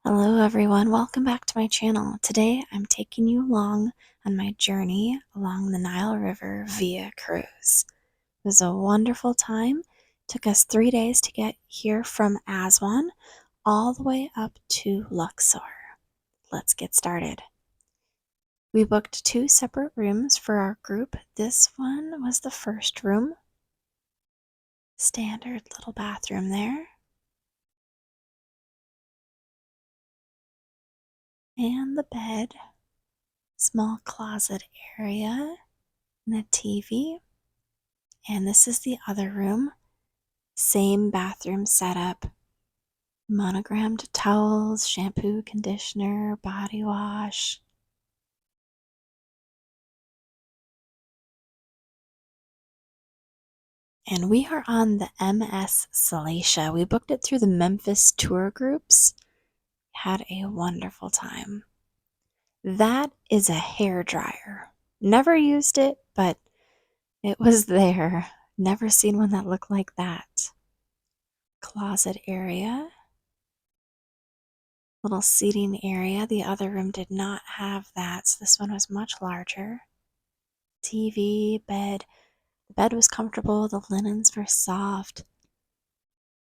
Hello everyone, welcome back to my channel. Today I'm taking you along on my journey along the Nile River via cruise. It was a wonderful time. Took us 3 days to get here from Aswan all the way up to Luxor. Let's get started. We booked 2 separate rooms for our group. This one was the first room. Standard little bathroom there. And the bed. Small closet area and a TV. And this is the other room. Same bathroom setup. Monogrammed towels, shampoo, conditioner, body wash. And we are on the MS Salacia. We booked it through the Memphis tour groups. Had a wonderful time. That is a hair dryer. Never used it, but it was there. Never seen one that looked like that. Closet area. Little seating area. The other room did not have that, so this one was much larger. TV, bed. The bed was comfortable. The linens were soft.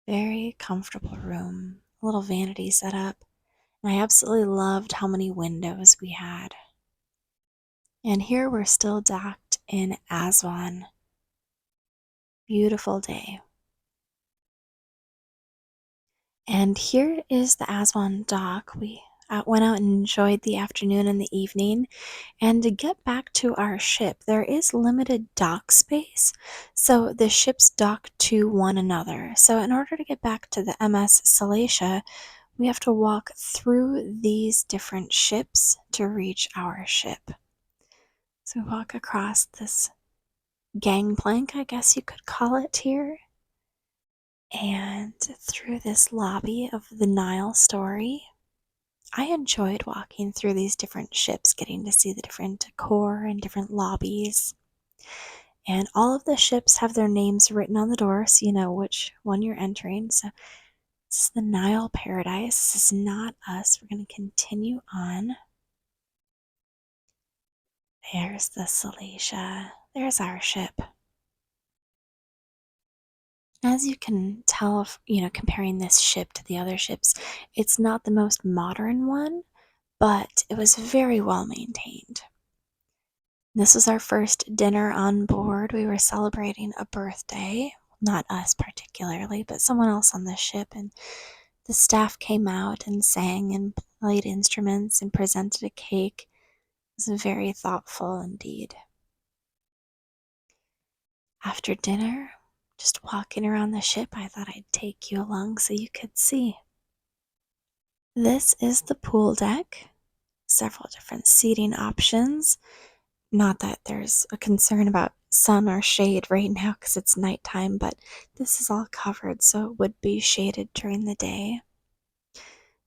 Very comfortable room. A little vanity set up. And I absolutely loved how many windows we had. And here we're still docked in Aswan. Beautiful day. And here is the Aswan dock. We went out and enjoyed the afternoon and the evening. And to get back to our ship, there is limited dock space, so the ships dock to one another. So in order to get back to the MS Salacia, we have to walk through these different ships to reach our ship. So we walk across this gangplank, I guess you could call it here, and through this lobby of the Nile story. I enjoyed walking through these different ships, getting to see the different decor and different lobbies. And all of the ships have their names written on the door, so you know which one you're entering. So this is the Nile Paradise. This is not us. We're going to continue on. There's the Salacia. There's our ship. As you can tell, comparing this ship to the other ships, it's not the most modern one, but it was very well maintained. This was our first dinner on board. We were celebrating a birthday, not us particularly, but someone else on the ship, and the staff came out and sang and played instruments and presented a cake. It was very thoughtful indeed. After dinner, just walking around the ship, I thought I'd take you along so you could see. This is the pool deck. Several different seating options. Not that there's a concern about sun or shade right now because it's nighttime, but this is all covered, so it would be shaded during the day.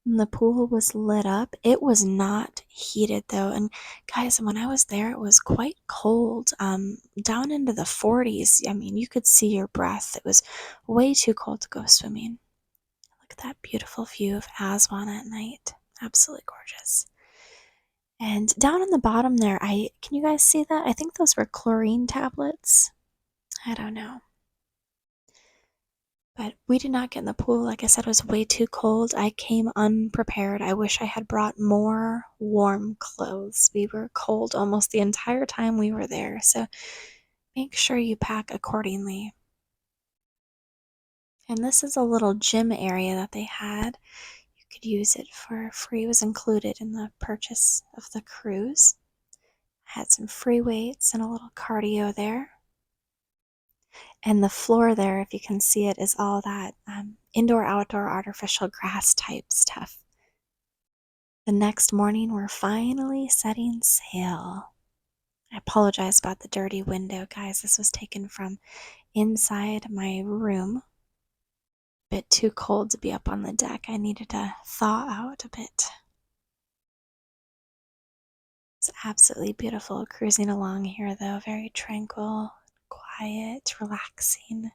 And the pool was lit up. It was not heated though, and guys, when I was there, it was quite cold, down into the 40s. I mean, you could see your breath. It was way too cold to go swimming. Look at that beautiful view of Aswan at night. Absolutely gorgeous. And down on the bottom there, can you guys see that? I think those were chlorine tablets. I don't know. But we did not get in the pool. Like I said, it was way too cold. I came unprepared. I wish I had brought more warm clothes. We were cold almost the entire time we were there, so make sure you pack accordingly. And this is a little gym area that they had. You could use it for free. It was included in the purchase of the cruise. Had some free weights and a little cardio there. And the floor there, if you can see it, is all that indoor-outdoor artificial grass type stuff. The next morning, we're finally setting sail. I apologize about the dirty window, guys. This was taken from inside my room. A bit too cold to be up on the deck. I needed to thaw out a bit. It's absolutely beautiful cruising along here, though. Very tranquil, quiet, relaxing.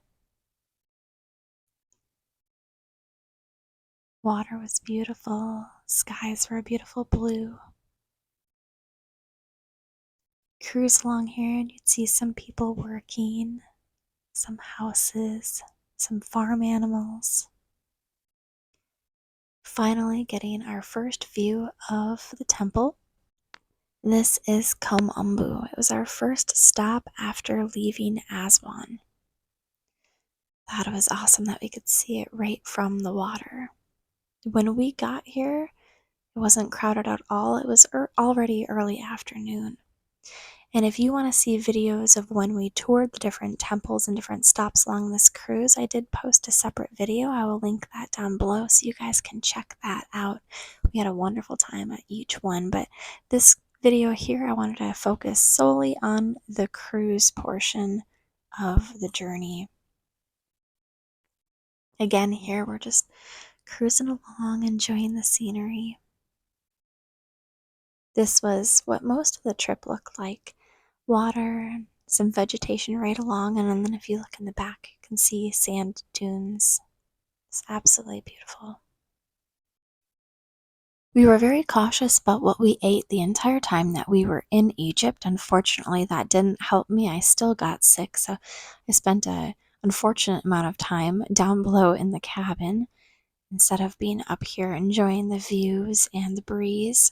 Water was beautiful, skies were a beautiful blue. Cruise along here and you'd see some people working, some houses, some farm animals. Finally getting our first view of the temple. This is Komumbu. It was our first stop after leaving Aswan. Thought it was awesome that we could see it right from the water. When we got here, it wasn't crowded at all. It was already early afternoon. And if you want to see videos of when we toured the different temples and different stops along this cruise, I did post a separate video. I will link that down below so you guys can check that out. We had a wonderful time at each one, but this video here, I wanted to focus solely on the cruise portion of the journey. Again, here we're just cruising along, enjoying the scenery. This was what most of the trip looked like. Water and some vegetation right along, and then if you look in the back, you can see sand dunes. It's absolutely beautiful. We were very cautious about what we ate the entire time that we were in Egypt. Unfortunately, that didn't help me. I still got sick, so I spent an unfortunate amount of time down below in the cabin instead of being up here enjoying the views and the breeze.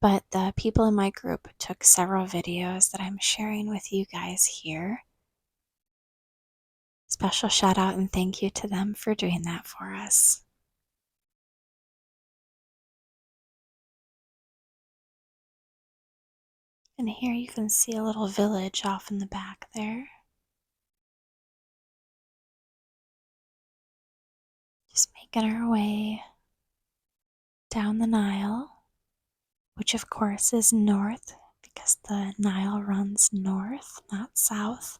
But the people in my group took several videos that I'm sharing with you guys here. Special shout out and thank you to them for doing that for us. And here you can see a little village off in the back there. Just making our way down the Nile, which of course is north because the Nile runs north, not south.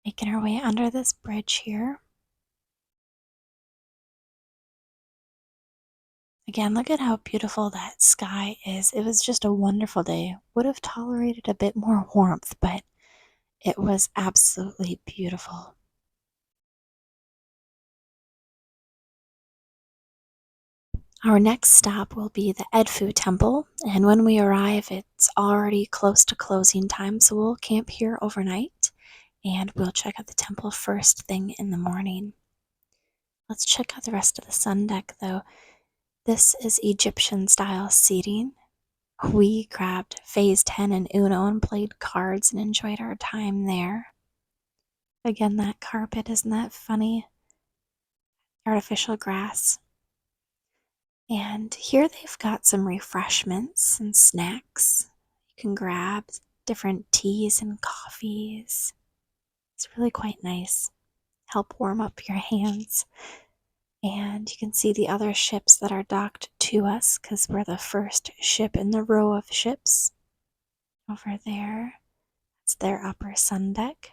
Making our way under this bridge here. Again, look at how beautiful that sky is. It was just a wonderful day. Would have tolerated a bit more warmth, but it was absolutely beautiful. Our next stop will be the Edfu Temple, and when we arrive, it's already close to closing time, so we'll camp here overnight, and we'll check out the temple first thing in the morning. Let's check out the rest of the sun deck, though. This is Egyptian-style seating. We grabbed Phase 10 and Uno and played cards and enjoyed our time there. Again, that carpet, isn't that funny? Artificial grass. And here they've got some refreshments and snacks. You can grab different teas and coffees. It's really quite nice. Help warm up your hands. And you can see the other ships that are docked to us because we're the first ship in the row of ships. Over there, it's their upper sun deck.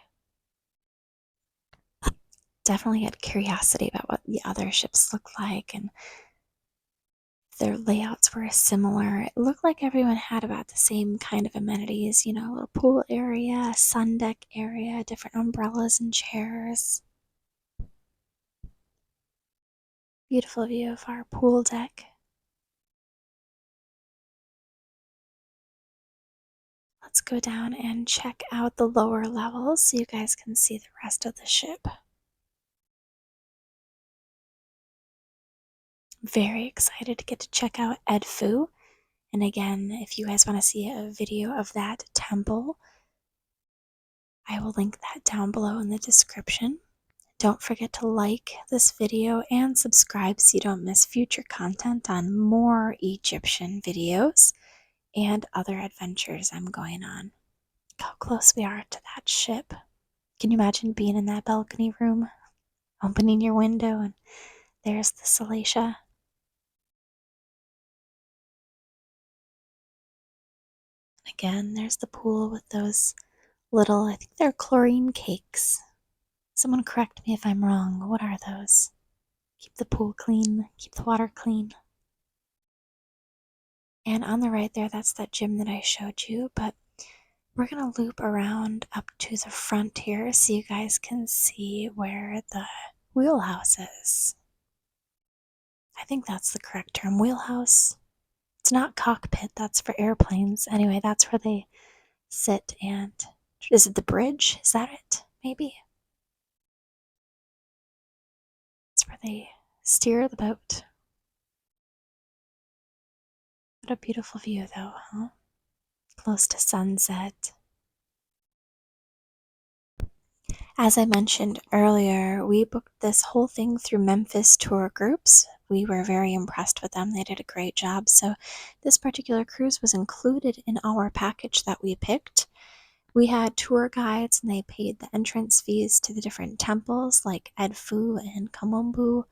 Definitely had curiosity about what the other ships look like and their layouts were similar. It looked like everyone had about the same kind of amenities, a little pool area, a sun deck area, different umbrellas and chairs. Beautiful view of our pool deck. Let's go down and check out the lower levels so you guys can see the rest of the ship. Very excited to get to check out Edfu. And again, if you guys want to see a video of that temple, I will link that down below in the description. Don't forget to like this video and subscribe so you don't miss future content on more Egyptian videos and other adventures I'm going on. Look how close we are to that ship. Can you imagine being in that balcony room, opening your window, and there's the Salacia? Again, there's the pool with those little, I think they're chlorine cakes. Someone correct me if I'm wrong. What are those? Keep the pool clean, keep the water clean. And on the right there, that's that gym that I showed you, but we're going to loop around up to the front here so you guys can see where the wheelhouse is. I think that's the correct term. Wheelhouse. It's not cockpit, that's for airplanes. Anyway, that's where they sit and. Is it the bridge? Is that it? Maybe. It's where they steer the boat. What a beautiful view, though, huh? Close to sunset. As I mentioned earlier, we booked this whole thing through Memphis Tour Groups. We were very impressed with them. They did a great job. So, this particular cruise was included in our package that we picked. We had tour guides and they paid the entrance fees to the different temples like Edfu and Kamombu.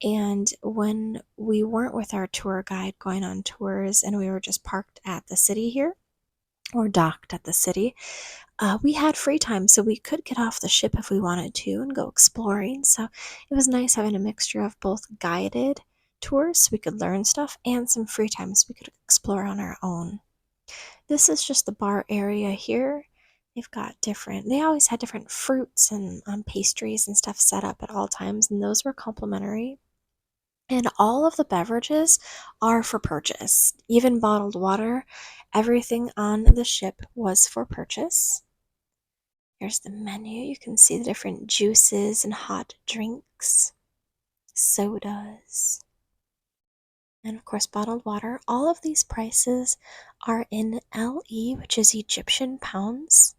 And when we weren't with our tour guide going on tours and we were just parked at the city here or docked at the city, we had free time, so we could get off the ship if we wanted to and go exploring. So it was nice having a mixture of both guided tours so we could learn stuff and some free time so we could explore on our own. This is just the bar area here. They always had different fruits and pastries and stuff set up at all times, and those were complimentary. And all of the beverages are for purchase, even bottled water. Everything on the ship was for purchase. Here's the menu. You can see the different juices and hot drinks, sodas, and of course, bottled water. All of these prices are in LE, which is Egyptian pounds.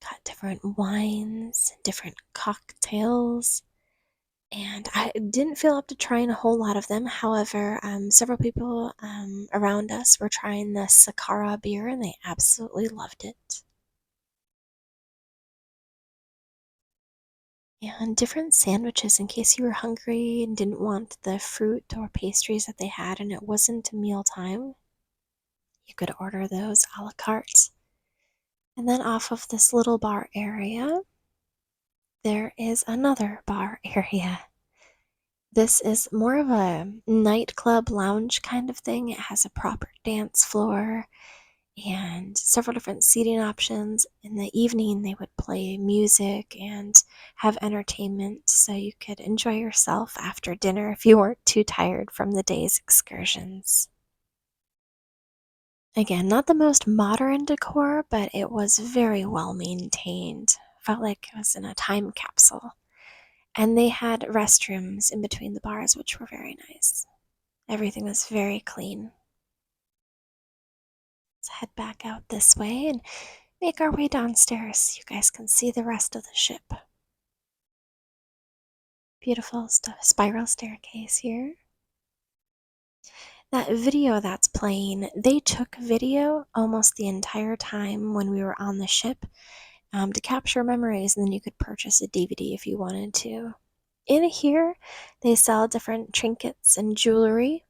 Got different wines, different cocktails, and I didn't feel up to trying a whole lot of them. However, several people around us were trying the Sakara beer, and they absolutely loved it. And different sandwiches in case you were hungry and didn't want the fruit or pastries that they had and it wasn't meal time. You could order those a la carte. And then off of this little bar area, there is another bar area. This is more of a nightclub lounge kind of thing. It has a proper dance floor and several different seating options. In the evening, they would play music and have entertainment so you could enjoy yourself after dinner if you weren't too tired from the day's excursions. Again, not the most modern decor, but it was very well maintained. Felt like it was in a time capsule. And they had restrooms in between the bars, which were very nice. Everything was very clean. Let's head back out this way and make our way downstairs so you guys can see the rest of the ship. Beautiful spiral staircase here. That video that's playing, they took video almost the entire time when we were on the ship to capture memories, and then you could purchase a DVD if you wanted to. In here, they sell different trinkets and jewelry.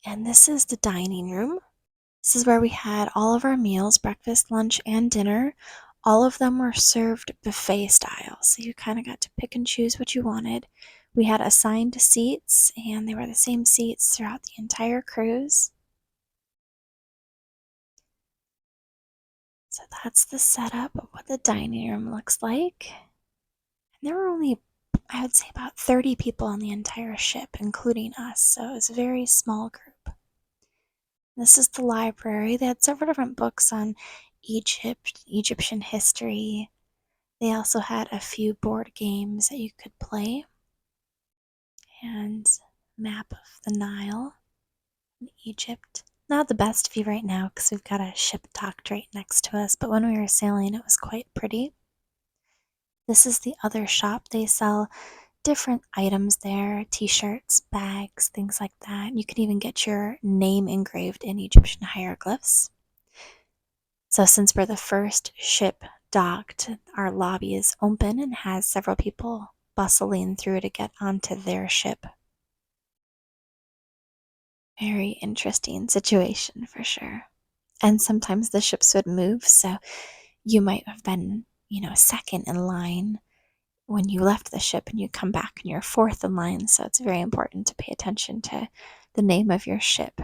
And this is the dining room. This is where we had all of our meals, breakfast, lunch, and dinner. All of them were served buffet style, so you kind of got to pick and choose what you wanted. We had assigned seats, and they were the same seats throughout the entire cruise. So that's the setup of what the dining room looks like. And there were only, I would say, about 30 people on the entire ship, including us, so it was a very small group. This is the library. They had several different books on Egypt, Egyptian history. They also had a few board games that you could play. And map of the Nile in Egypt. Not the best view right now because we've got a ship docked right next to us, but when we were sailing it was quite pretty. This is the other shop. They sell different items there, t-shirts, bags, things like that. You can even get your name engraved in Egyptian hieroglyphs. So since we're the first ship docked, our lobby is open and has several people bustling through to get onto their ship. Very interesting situation for sure. And sometimes the ships would move, so you might have been, second in line when you left the ship and you come back and you're fourth in line, so it's very important to pay attention to the name of your ship.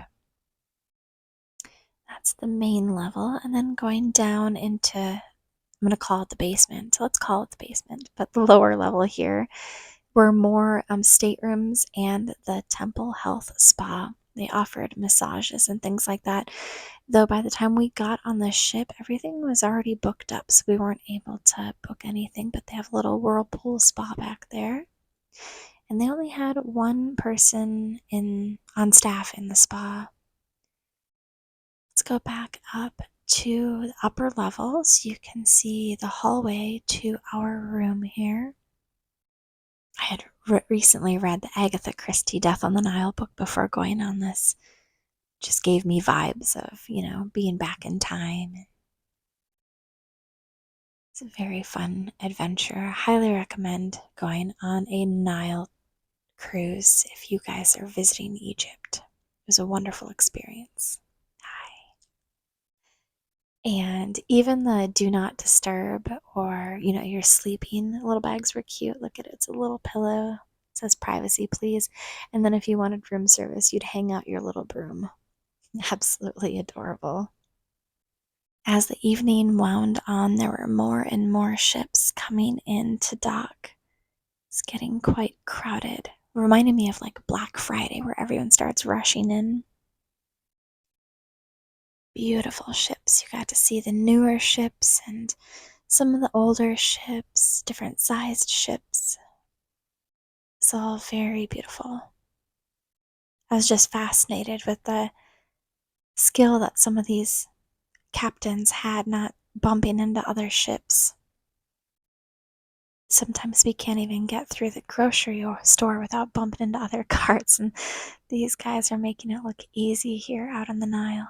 That's the main level, and then going down into, I'm going to call it the basement. Let's call it the basement, but the lower level here were more staterooms and the Temple Health Spa. They offered massages and things like that. Though by the time we got on the ship, everything was already booked up, so we weren't able to book anything. But they have a little whirlpool spa back there. And they only had one person on staff in the spa. Let's go back up to the upper levels. You can see the hallway to our room here. I had recently read the Agatha Christie Death on the Nile book before going on this. Just gave me vibes of, being back in time. It's a very fun adventure. I highly recommend going on a Nile cruise if you guys are visiting Egypt. It was a wonderful experience. Hi. And even the do not disturb, or, you're sleeping little bags were cute. Look at it. It's a little pillow. It says privacy, please. And then if you wanted room service, you'd hang out your little broom. Absolutely adorable. As the evening wound on, there were more and more ships coming in to dock. It's getting quite crowded. Reminded me of like Black Friday, where everyone starts rushing in. Beautiful ships. You got to see the newer ships and some of the older ships, different sized ships. It's all very beautiful. I was just fascinated with the skill that some of these captains had, not bumping into other ships. Sometimes we can't even get through the grocery store without bumping into other carts, and these guys are making it look easy here out on the Nile.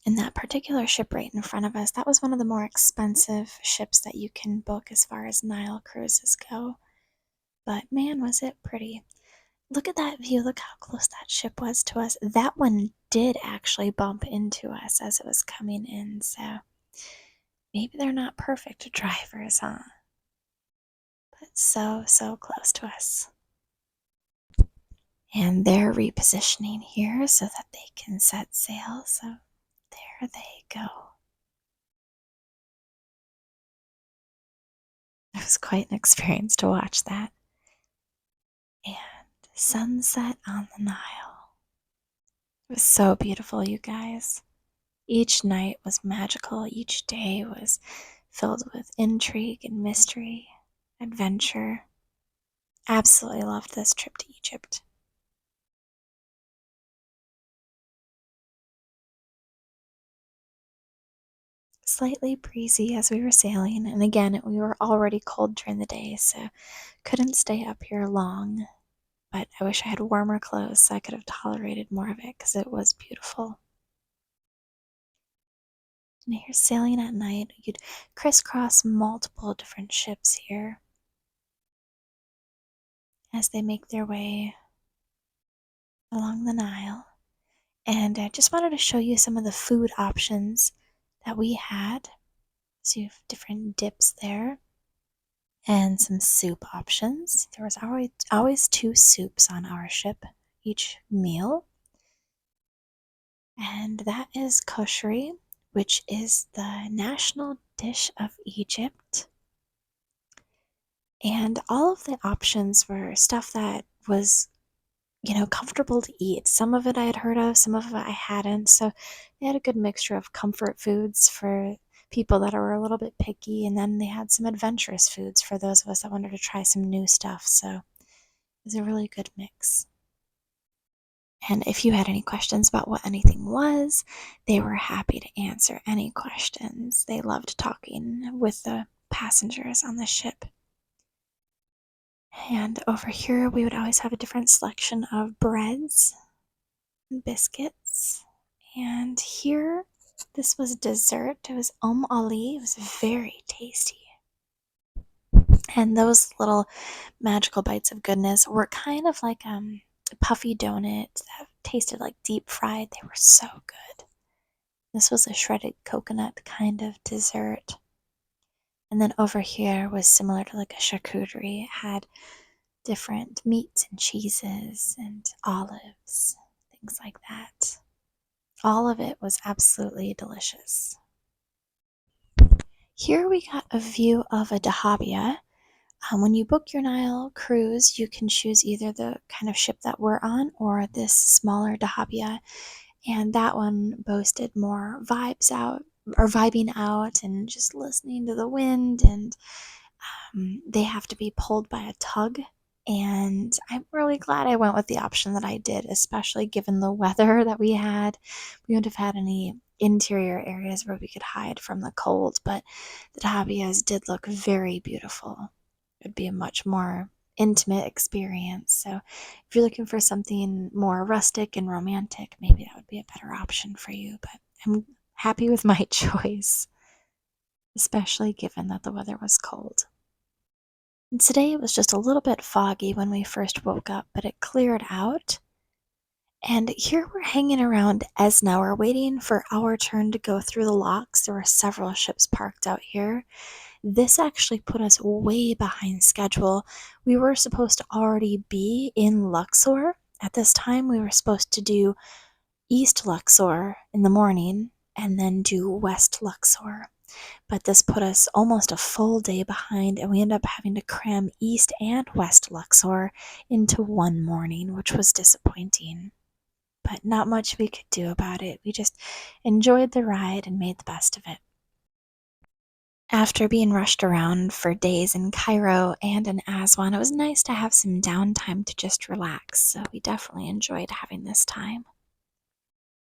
And that particular ship right in front of us, that was one of the more expensive ships that you can book as far as Nile cruises go. But man, was it pretty. Look at that view. Look how close that ship was to us. That one did actually bump into us as it was coming in, so maybe they're not perfect drivers, huh? But so close to us. And they're repositioning here so that they can set sail, so there they go. It was quite an experience to watch that. And sunset on the Nile. It was so beautiful, you guys. Each night was magical. Each day was filled with intrigue and mystery, adventure. Absolutely loved this trip to Egypt. Slightly breezy as we were sailing, and again, we were already cold during the day, so couldn't stay up here long. But I wish I had warmer clothes so I could have tolerated more of it because it was beautiful. And here, sailing at night, you'd crisscross multiple different ships here as they make their way along the Nile. And I just wanted to show you some of the food options that we had. So you have different dips there and some soup options. There was always two soups on our ship each meal. And that is kosheri, which is the national dish of Egypt. And all of the options were stuff that was, comfortable to eat. Some of it I had heard of, some of it I hadn't. So they had a good mixture of comfort foods for people that are a little bit picky, and then they had some adventurous foods for those of us that wanted to try some new stuff. So it was a really good mix. And if you had any questions about what anything was, they were happy to answer any questions. They loved talking with the passengers on the ship. And over here, we would always have a different selection of breads and biscuits. And here, this was dessert. It was Ali. It was very tasty. And those little magical bites of goodness were kind of like puffy donuts that tasted like deep fried. They were so good. This was a shredded coconut kind of dessert. And then over here was similar to like a charcuterie. It had different meats and cheeses and olives, things like that. All of it was absolutely delicious. Here we got a view of a dahabiya, When you book your Nile cruise, you can choose either the kind of ship that we're on or this smaller dahabiya, and that one boasted more vibing out and just listening to the wind, and they have to be pulled by a tug. And I'm really glad I went with the option that I did, especially given the weather that we had. We wouldn't have had any interior areas where we could hide from the cold, but the dahabiyas did look very beautiful. It would be a much more intimate experience. So if you're looking for something more rustic and romantic, maybe that would be a better option for you. But I'm happy with my choice, especially given that the weather was cold. And today it was just a little bit foggy when we first woke up, but it cleared out. And here we're hanging around Esna. We're waiting for our turn to go through the locks. There were several ships parked out here. This actually put us way behind schedule. We were supposed to already be in Luxor. At this time, we were supposed to do East Luxor in the morning and then do West Luxor. But this put us almost a full day behind, and we ended up having to cram East and West Luxor into one morning, which was disappointing. But not much we could do about it. We just enjoyed the ride and made the best of it. After being rushed around for days in Cairo and in Aswan, it was nice to have some downtime to just relax, so we definitely enjoyed having this time.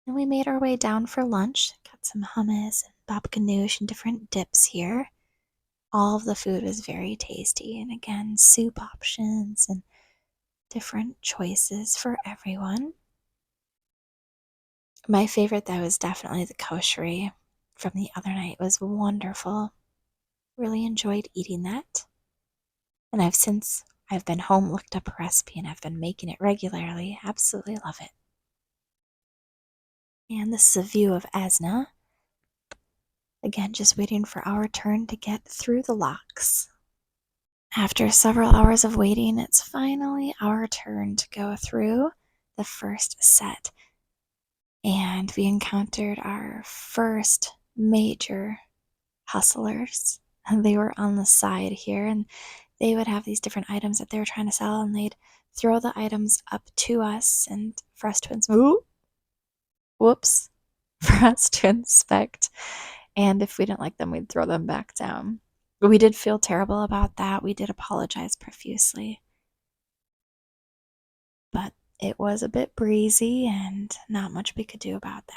And we made our way down for lunch, got some hummus and bab ganoush and different dips here. All of the food was very tasty, and again, soup options and different choices for everyone. My favorite, though, is definitely the kosheri from the other night. It was wonderful. Really enjoyed eating that. And I've been home, looked up a recipe, and I've been making it regularly. Absolutely love it. And this is a view of Esna. Again, just waiting for our turn to get through the locks. After several hours of waiting, it's finally our turn to go through the first set. And we encountered our first major hustlers. And they were on the side here, and they would have these different items that they were trying to sell, and they'd throw the items up to us and for us to whoops, for us to inspect. And if we didn't like them, we'd throw them back down. We did feel terrible about that. We did apologize profusely. But it was a bit breezy and not much we could do about that.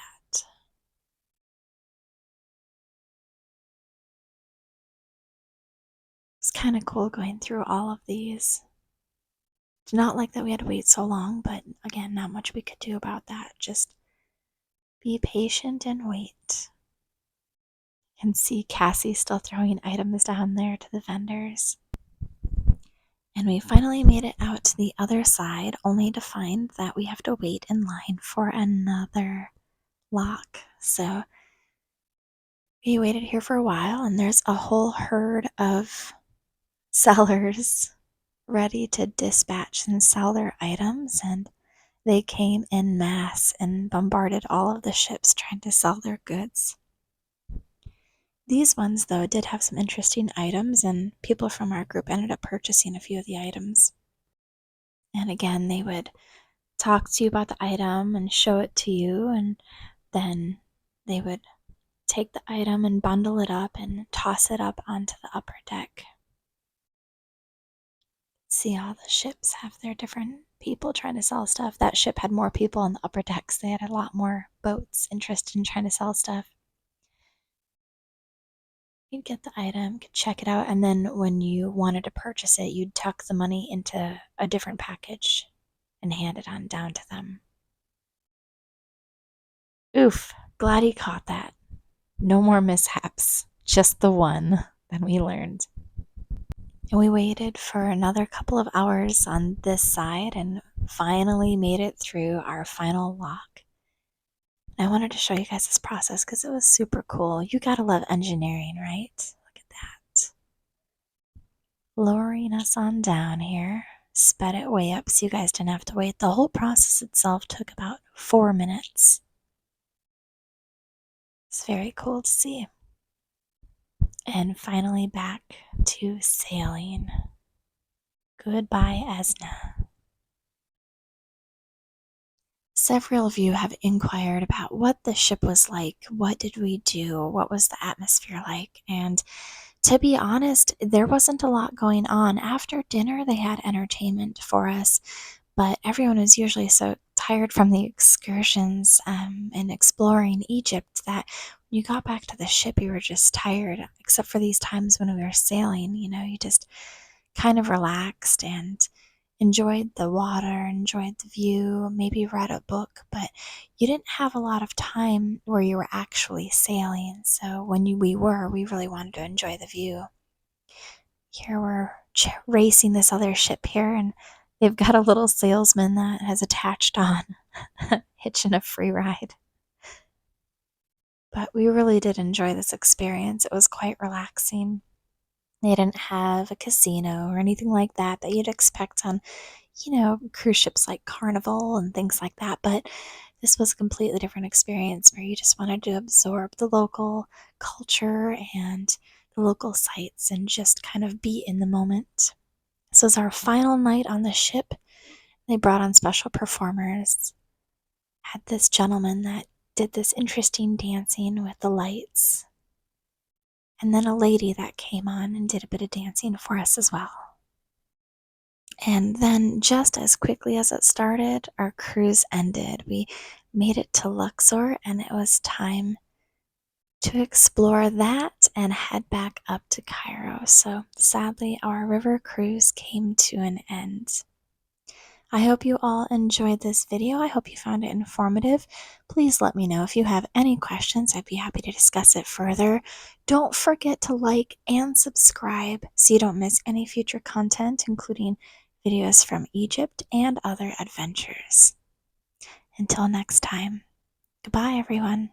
It's kind of cool going through all of these. It's not like that we had to wait so long, but again, not much we could do about that. Just be patient and wait. And see Cassie still throwing items down there to the vendors. And we finally made it out to the other side, only to find that we have to wait in line for another lock. So we waited here for a while, and there's a whole herd of sellers ready to dispatch and sell their items, and they came en masse and bombarded all of the ships trying to sell their goods. These ones, though, did have some interesting items, and people from our group ended up purchasing a few of the items. And again, they would talk to you about the item and show it to you, and then they would take the item and bundle it up and toss it up onto the upper deck. See, all the ships have their different people trying to sell stuff. That ship had more people on the upper decks. They had a lot more boats interested in trying to sell stuff. You'd get the item, could check it out, and then when you wanted to purchase it, you'd tuck the money into a different package and hand it on down to them. Oof, glad he caught that. No more mishaps, just the one that we learned. And we waited for another couple of hours on this side and finally made it through our final lock. And I wanted to show you guys this process because it was super cool. You gotta love engineering, right? Look at that. Lowering us on down here. Sped it way up so you guys didn't have to wait. The whole process itself took about 4 minutes. It's very cool to see. And finally back to sailing. Goodbye, Esna. Several of you have inquired about what the ship was like. What did we do? What was the atmosphere like? And to be honest, there wasn't a lot going on. After dinner, they had entertainment for us, but everyone was usually so tired from the excursions and exploring Egypt that when you got back to the ship, you were just tired, except for these times when we were sailing. You just kind of relaxed and enjoyed the water, enjoyed the view, maybe read a book, but you didn't have a lot of time where you were actually sailing. So when we really wanted to enjoy the view. Here we're racing this other ship here, and they've got a little salesman that has attached on, hitching a free ride. But we really did enjoy this experience. It was quite relaxing. They didn't have a casino or anything like that you'd expect on, cruise ships like Carnival and things like that. But this was a completely different experience where you just wanted to absorb the local culture and the local sights and just kind of be in the moment. This was our final night on the ship. They brought on special performers, had this gentleman that did this interesting dancing with the lights, and then a lady that came on and did a bit of dancing for us as well. And then, just as quickly as it started, our cruise ended. We made it to Luxor, and it was time to explore that and head back up to Cairo. So, sadly, our river cruise came to an end. I hope you all enjoyed this video. I hope you found it informative. Please let me know if you have any questions. I'd be happy to discuss it further. Don't forget to like and subscribe so you don't miss any future content, including videos from Egypt and other adventures. Until next time, goodbye, everyone.